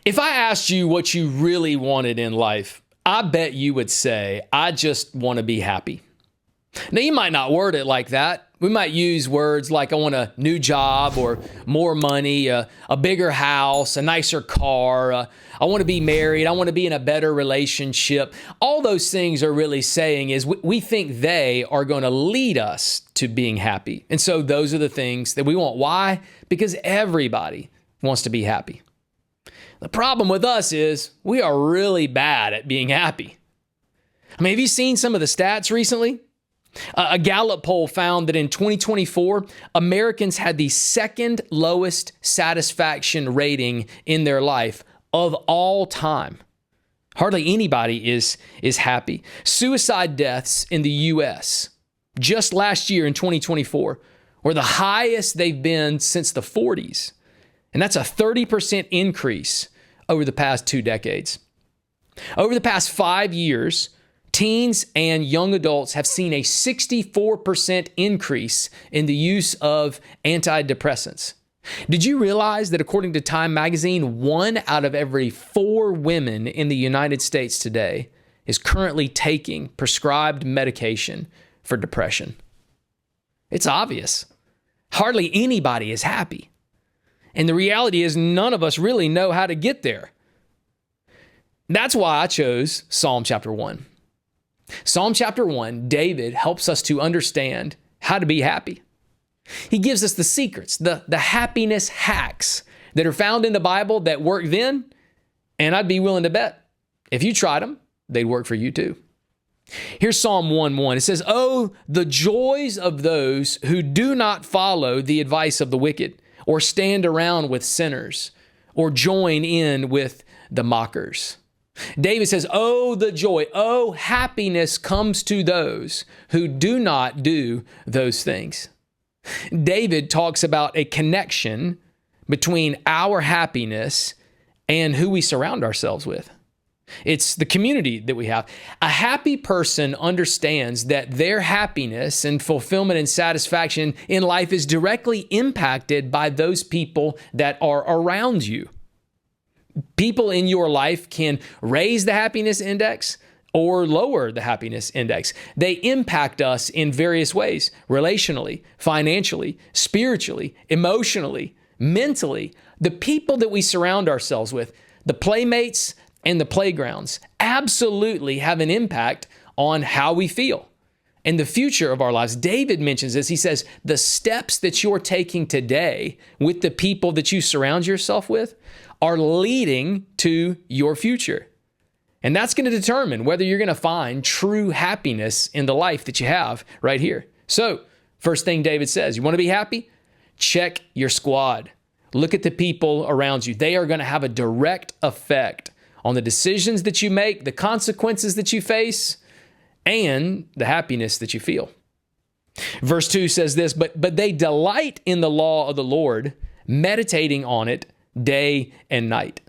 If I asked you what you really wanted in life, I bet you would say, I just want to be happy. Now, you might not word it like that. We might use words like, I want a new job or more money, a bigger house, a nicer car. I want to be married. I want to be in a better relationship. All those things are really saying is we think they are going to lead us to being happy. And so those are the things that we want. Why? Because everybody wants to be happy. The problem with us is we are really bad at being happy. I mean, have you seen some of the stats recently? A Gallup poll found that in 2024, Americans had the second lowest satisfaction rating in their life of all time. Hardly anybody is happy. Suicide deaths in the U.S. just last year in 2024 were the highest they've been since the 40s. And that's a 30% increase over the past 2 decades. Over the past 5 years, teens and young adults have seen a 64% increase in the use of antidepressants. Did you realize that according to Time magazine, 1 out of every 4 women in the United States today is currently taking prescribed medication for depression? It's obvious. Hardly anybody is happy. And the reality is none of us really know how to get there. That's why I chose Psalm chapter 1. Psalm chapter 1, David helps us to understand how to be happy. He gives us the secrets, the happiness hacks that are found in the Bible that work then, and I'd be willing to bet if you tried them, they'd work for you too. Here's Psalm 1:1. It says, "Oh, the joys of those who do not follow the advice of the wicked, or stand around with sinners, or join in with the mockers." David says, oh, the joy, oh, happiness comes to those who do not do those things. David talks about a connection between our happiness and who we surround ourselves with. It's the community that we have. A happy person understands that their happiness and fulfillment and satisfaction in life is directly impacted by those people that are around you. People in your life can raise the happiness index or lower the happiness index. They impact us in various ways, relationally, financially, spiritually, emotionally, mentally. The people that we surround ourselves with, the playmates and the playgrounds, absolutely have an impact on how we feel and the future of our lives. David mentions this. He says, the steps that you're taking today with the people that you surround yourself with are leading to your future. And that's going to determine whether you're going to find true happiness in the life that you have right here. So, first thing David says, you want to be happy? Check your squad. Look at the people around you. They are going to have a direct effect on the decisions that you make, the consequences that you face, and the happiness that you feel. Verse 2 says this, but they delight in the law of the Lord, meditating on it day and night.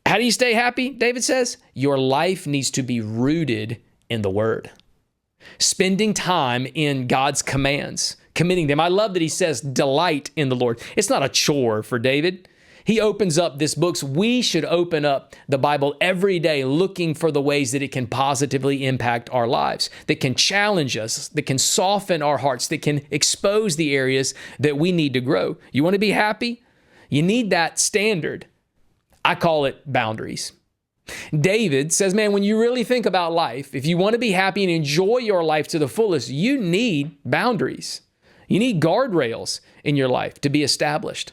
How do you stay happy? David says, your life needs to be rooted in the Word. Spending time in God's commands, committing them. I love that he says, delight in the Lord. It's not a chore for David. He opens up this book. We should open up the Bible every day looking for the ways that it can positively impact our lives, that can challenge us, that can soften our hearts, that can expose the areas that we need to grow. You want to be happy? You need that standard. I call it boundaries. David says, man, when you really think about life, if you want to be happy and enjoy your life to the fullest, you need boundaries. You need guardrails in your life to be established.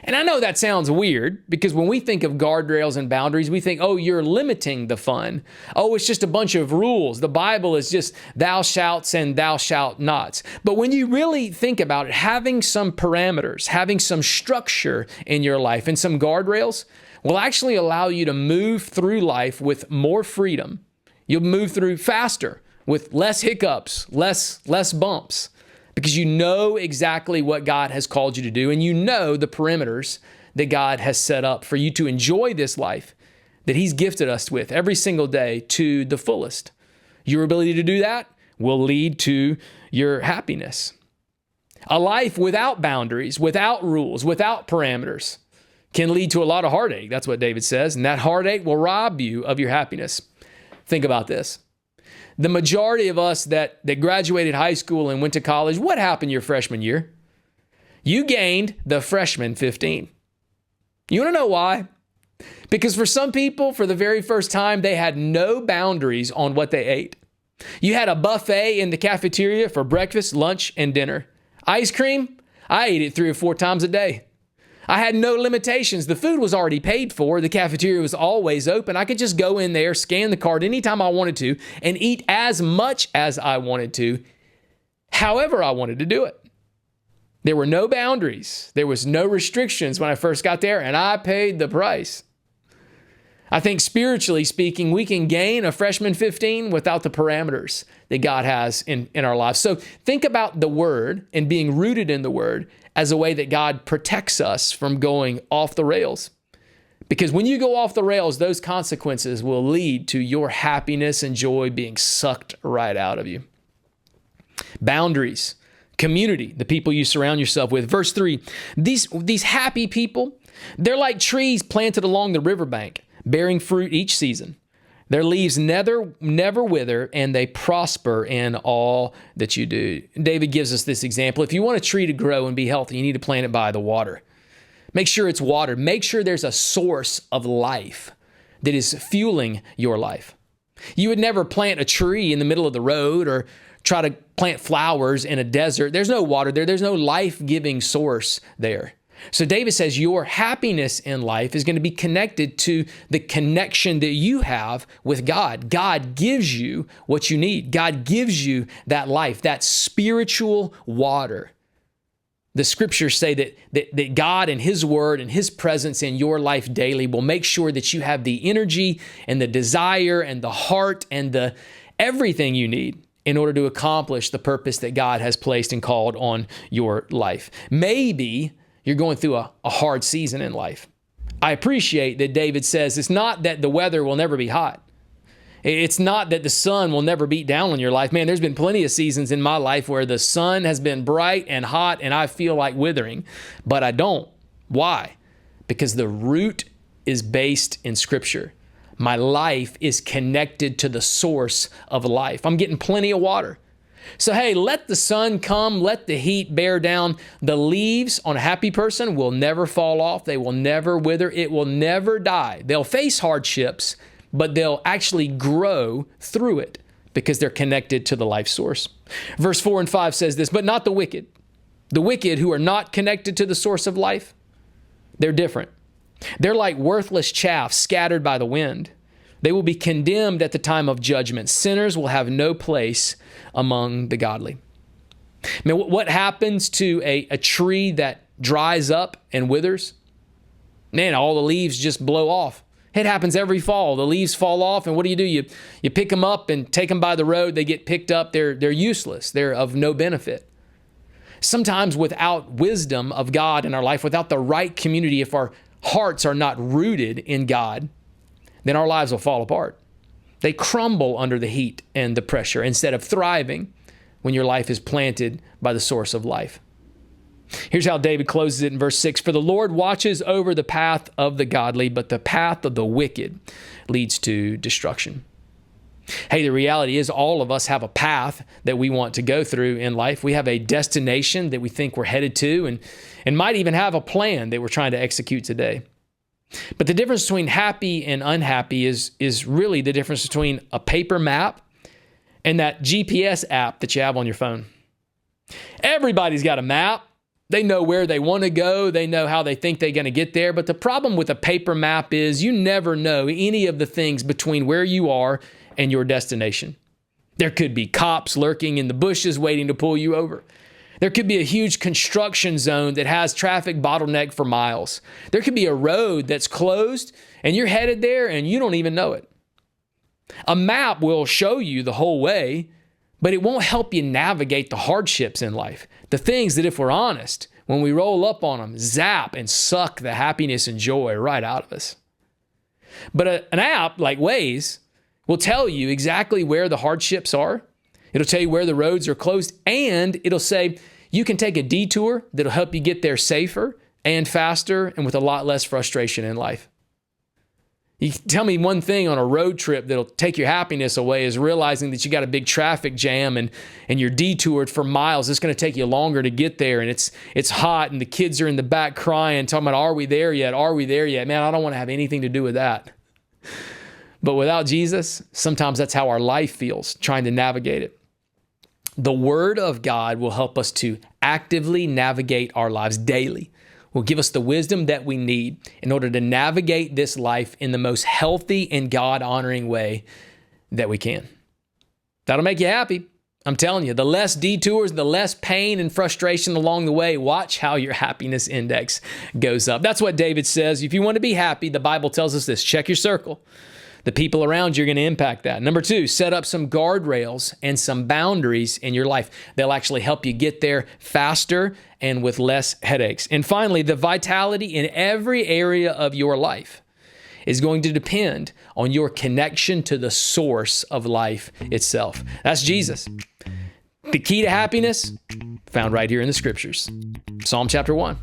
And I know that sounds weird because when we think of guardrails and boundaries, we think, oh, you're limiting the fun. Oh, it's just a bunch of rules. The Bible is just thou shalt and thou shalt nots. But when you really think about it, having some parameters, having some structure in your life and some guardrails will actually allow you to move through life with more freedom. You'll move through faster with less hiccups, less bumps. Because you know exactly what God has called you to do, and you know the perimeters that God has set up for you to enjoy this life that He's gifted us with every single day to the fullest. Your ability to do that will lead to your happiness. A life without boundaries, without rules, without parameters can lead to a lot of heartache. That's what David says. And that heartache will rob you of your happiness. Think about this. The majority of us that graduated high school and went to college, what happened your freshman year? You gained the freshman 15. You want to know why? Because for some people, for the very first time, they had no boundaries on what they ate. You had a buffet in the cafeteria for breakfast, lunch, and dinner. Ice cream, I ate it 3 or 4 times a day. I had no limitations. The food was already paid for. The cafeteria was always open. I could just go in there, scan the card anytime I wanted to, and eat as much as I wanted to, however I wanted to do it. There were no boundaries. There was no restrictions when I first got there, and I paid the price. I think spiritually speaking, we can gain a freshman 15 without the parameters that God has in our lives. So think about the Word and being rooted in the Word as a way that God protects us from going off the rails. Because when you go off the rails, those consequences will lead to your happiness and joy being sucked right out of you. Boundaries, community, the people you surround yourself with. Verse 3, these happy people, they're like trees planted along the riverbank, bearing fruit each season. Their leaves never wither, and they prosper in all that you do. David gives us this example. If you want a tree to grow and be healthy, you need to plant it by the water. Make sure it's watered. Make sure there's a source of life that is fueling your life. You would never plant a tree in the middle of the road or try to plant flowers in a desert. There's no water there. There's no life-giving source there. So David says your happiness in life is going to be connected to the connection that you have with God. God gives you what you need. God gives you that life, that spiritual water. The scriptures say that God and His Word and His presence in your life daily will make sure that you have the energy and the desire and the heart and the everything you need in order to accomplish the purpose that God has placed and called on your life. Maybe you're going through a hard season in life. I appreciate that David says it's not that the weather will never be hot. It's not that the sun will never beat down on your life. Man, there's been plenty of seasons in my life where the sun has been bright and hot and I feel like withering, but I don't. Why? Because the root is based in Scripture. My life is connected to the source of life. I'm getting plenty of water. So, hey, let the sun come, let the heat bear down. The leaves on a happy person will never fall off. They will never wither. It will never die. They'll face hardships, but they'll actually grow through it because they're connected to the life source. Verse 4 and 5 says this, but not the wicked. The wicked who are not connected to the source of life, they're different. They're like worthless chaff scattered by the wind. They will be condemned at the time of judgment. Sinners will have no place among the godly. I mean, what happens to a tree that dries up and withers? Man, all the leaves just blow off. It happens every fall. The leaves fall off, and what do? You pick them up and take them by the road. They get picked up. They're useless. They're of no benefit. Sometimes without wisdom of God in our life, without the right community, if our hearts are not rooted in God, then our lives will fall apart. They crumble under the heat and the pressure instead of thriving when your life is planted by the source of life. Here's how David closes it in verse 6. For the Lord watches over the path of the godly, but the path of the wicked leads to destruction. Hey, the reality is all of us have a path that we want to go through in life. We have a destination that we think we're headed to and might even have a plan that we're trying to execute today. But the difference between happy and unhappy is really the difference between a paper map and that GPS app that you have on your phone. Everybody's got a map. They know where they want to go. They know how they think they're going to get there. But the problem with a paper map is you never know any of the things between where you are and your destination. There could be cops lurking in the bushes waiting to pull you over. There could be a huge construction zone that has traffic bottleneck for miles. There could be a road that's closed and you're headed there and you don't even know it. A map will show you the whole way, but it won't help you navigate the hardships in life. The things that, if we're honest, when we roll up on them, zap and suck the happiness and joy right out of us. But an app like Waze will tell you exactly where the hardships are. It'll tell you where the roads are closed, and it'll say you can take a detour that'll help you get there safer and faster and with a lot less frustration in life. You tell me one thing on a road trip that'll take your happiness away is realizing that you got a big traffic jam and you're detoured for miles. It's going to take you longer to get there, and it's hot and the kids are in the back crying, talking about, are we there yet? Are we there yet? Man, I don't want to have anything to do with that. But without Jesus, sometimes that's how our life feels, trying to navigate it. The Word of God will help us to actively navigate our lives daily. Will give us the wisdom that we need in order to navigate this life in the most healthy and God-honoring way that we can. That'll make you happy. I'm telling you, the less detours, the less pain and frustration along the way, watch how your happiness index goes up. That's what David says. If you want to be happy, the Bible tells us this. Check your circle. The people around you are going to impact that. Number 2, set up some guardrails and some boundaries in your life. They'll actually help you get there faster and with less headaches. And finally, the vitality in every area of your life is going to depend on your connection to the source of life itself. That's Jesus. The key to happiness, found right here in the Scriptures. Psalm chapter 1.